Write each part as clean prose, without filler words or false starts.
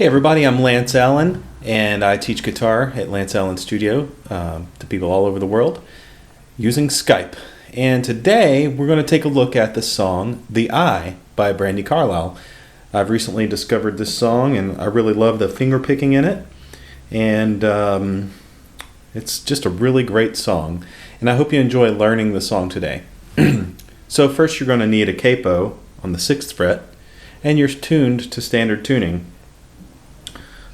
everybody, I'm Lance Allen, and I teach guitar at Lance Allen Studio to people all over the world using Skype. And today we're going to take a look at the song The Eye by Brandi Carlile. I've recently discovered this song and I really love the finger picking in it, and it's just a really great song, and I hope you enjoy learning the song today. So first you're going to need a capo on the 6th fret, and you're tuned to standard tuning.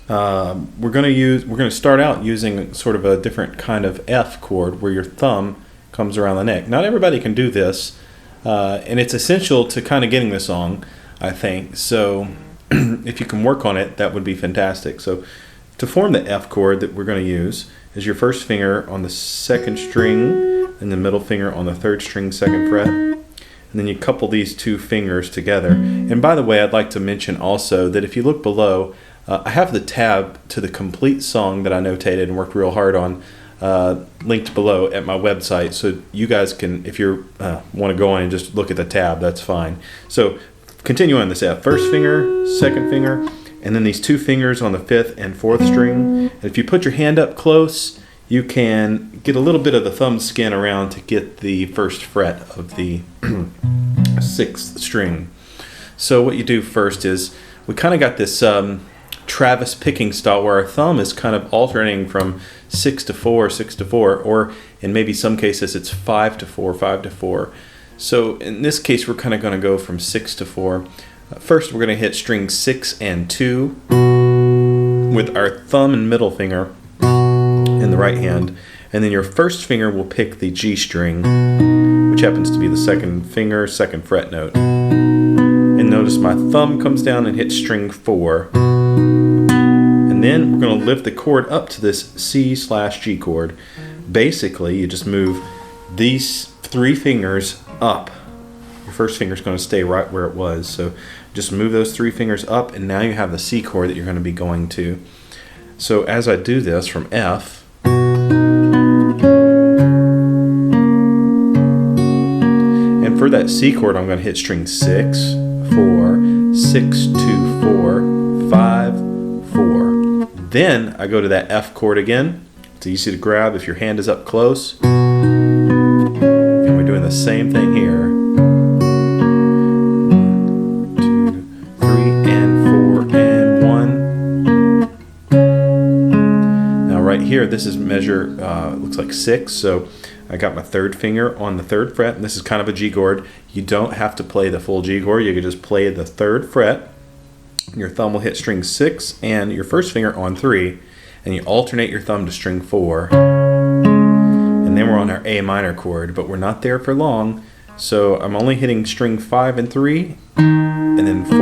We're going to start out using sort of a different kind of F chord where your thumb comes around the neck. Not everybody can do this, and it's essential to kind of getting the song, I think. So if you can work on it, that would be fantastic. So to form the F chord that we're going to use is your first finger on the 2nd string and the middle finger on the 3rd string 2nd fret. And then you couple these two fingers together. And by the way, I'd like to mention also that if you look below, I have the tab to the complete song that I notated and worked real hard on linked below at my website. So you guys can, if you want to go on and just look at the tab, that's fine. So continue on this F. First finger, 2nd finger, and then these two fingers on the 5th and 4th string. And if you put your hand up close, you can get a little bit of the thumb skin around to get the 1st fret of the 6th string. So what you do first is, we kind of got this Travis picking style where our thumb is kind of alternating from 6 to 4, 6 to 4, or in maybe some cases it's 5 to 4, 5 to 4. So in this case we're kind of going to go from 6 to 4. First we're going to hit string 6 and 2 with our thumb and middle finger in the right hand, and then your first finger will pick the G string, which happens to be the 2nd finger, 2nd fret note. And notice my thumb comes down and hits string 4. And then we're going to lift the chord up to this C/G chord. Basically, you just move these 3 fingers up. Your first finger is going to stay right where it was. So just move those 3 fingers up, and now you have the C chord that you're going to be going to. So as I do this from F, and for that C chord, I'm going to hit string 6, 4, 6, 2, 4, 5, 4. Then I go to that F chord again. It's easy to grab if your hand is up close. And we're doing the same thing here. 1, 2, 3, and 4, and 1. Now right here, this is measure, looks like 6. So I got my 3rd finger on the 3rd fret, and this is kind of a G chord. You don't have to play the full G chord. You can just play the 3rd fret. Your thumb will hit string 6 and your first finger on 3, and you alternate your thumb to string 4. And then we're on our A minor chord, but we're not there for long. So I'm only hitting string 5 and 3, and then 4.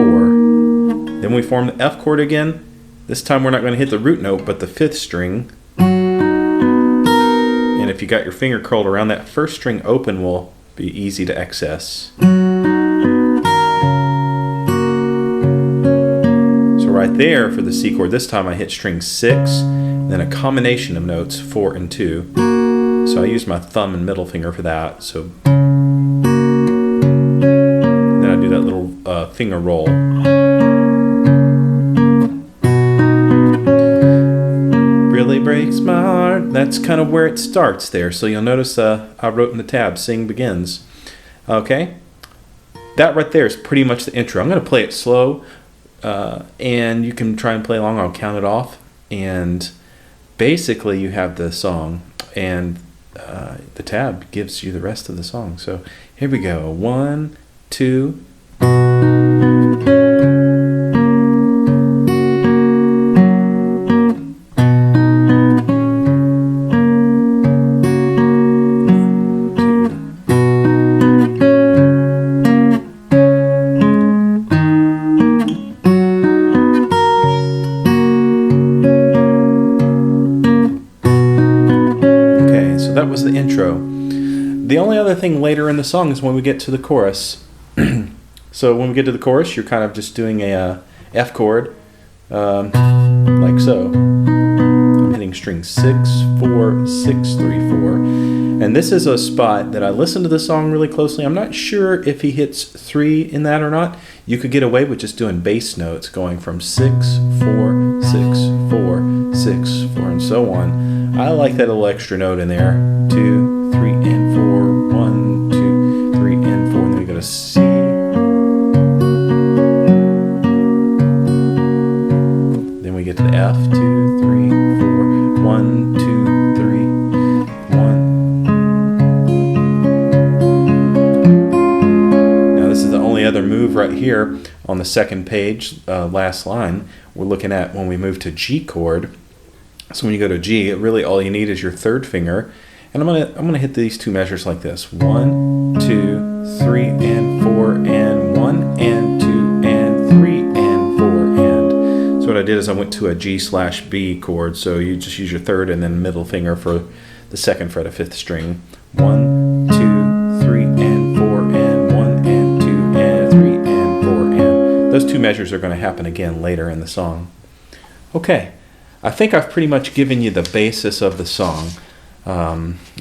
Then we form the F chord again. This time we're not going to hit the root note, but the 5th string. And if you got your finger curled around that 1st string open, will be easy to access. Right there for the C chord, this time I hit string 6, then a combination of notes 4 and 2. So I use my thumb and middle finger for that. So then I do that little finger roll. Really breaks my heart. That's kind of where it starts there. So you'll notice I wrote in the tab, sing begins. Okay, that right there is pretty much the intro. I'm going to play it slow. And you can try and play along. I'll count it off, and basically you have the song, and the tab gives you the rest of the song. So here we go. 1, 2. That was the intro. The only other thing later in the song is when we get to the chorus. So when we get to the chorus, you're kind of just doing a F chord, like so. I'm hitting string 6, 4, 6, 3, 4. And this is a spot that I listened to the song really closely. I'm not sure if he hits 3 in that or not. You could get away with just doing bass notes going from 6, 4, 6, 4, and so on. I like that little extra note in there. 2, 3, and 4. 1, 2, 3, and 4. And then we go to C. Then we get to the F. 2, 3, 4. 1, 2, 3, 1. Now this is the only other move right here on the second page, last line. We're looking at when we move to G chord. So when you go to G, really all you need is your third finger, and I'm gonna hit these two measures like this: 1, 2, 3, and 4, and 1, and 2, and 3, and 4, and. So what I did is I went to a G/B chord. So you just use your third and then middle finger for the second fret of fifth string. 1, 2, 3, and 4, and 1, and 2, and 3, and 4, and. Those two measures are going to happen again later in the song. Okay. I think I've pretty much given you the basis of the song.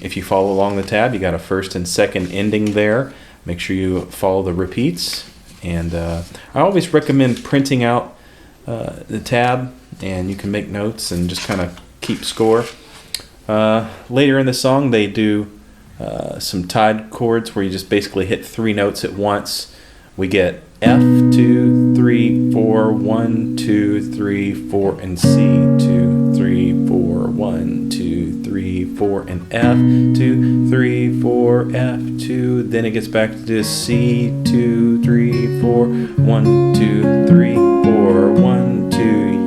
If you follow along the tab, you got a first and second ending there. Make sure you follow the repeats. And I always recommend printing out the tab, and you can make notes and just kind of keep score. Later in the song, they do some tied chords where you just basically hit 3 notes at once. We get F, 2, 3, 4, 1, 2, 3, 4, and C, 2, 3, 4, 1, 2, 3, 4, and F, 2, 3, 4, F, 2. Then it gets back to C, 2, 3, 4, 1, 2, 3, 4, 1, 2.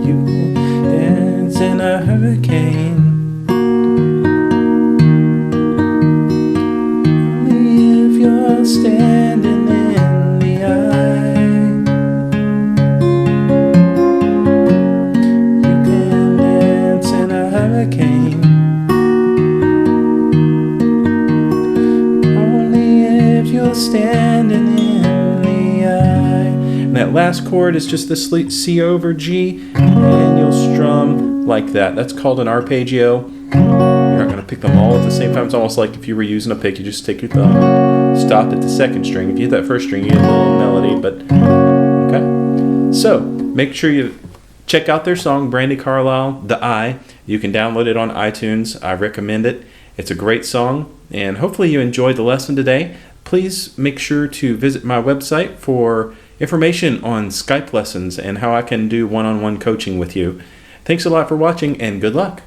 You dance in a hurricane. If you're standing in the eye, you can dance in a hurricane. Only if you're standing in the eye. And that last chord is just the C over G, and you'll strum like that. That's called an arpeggio. You're not going to pick them all at the same time. It's almost like if you were using a pick, you just take your thumb, stop at the second string. If you hit that first string, you get a little melody, but okay. So make sure you check out their song, Brandi Carlile, The Eye. You can download it on iTunes. I recommend it. It's a great song, and hopefully you enjoyed the lesson today. Please make sure to visit my website for information on Skype lessons and how I can do one-on-one coaching with you. Thanks a lot for watching, and good luck.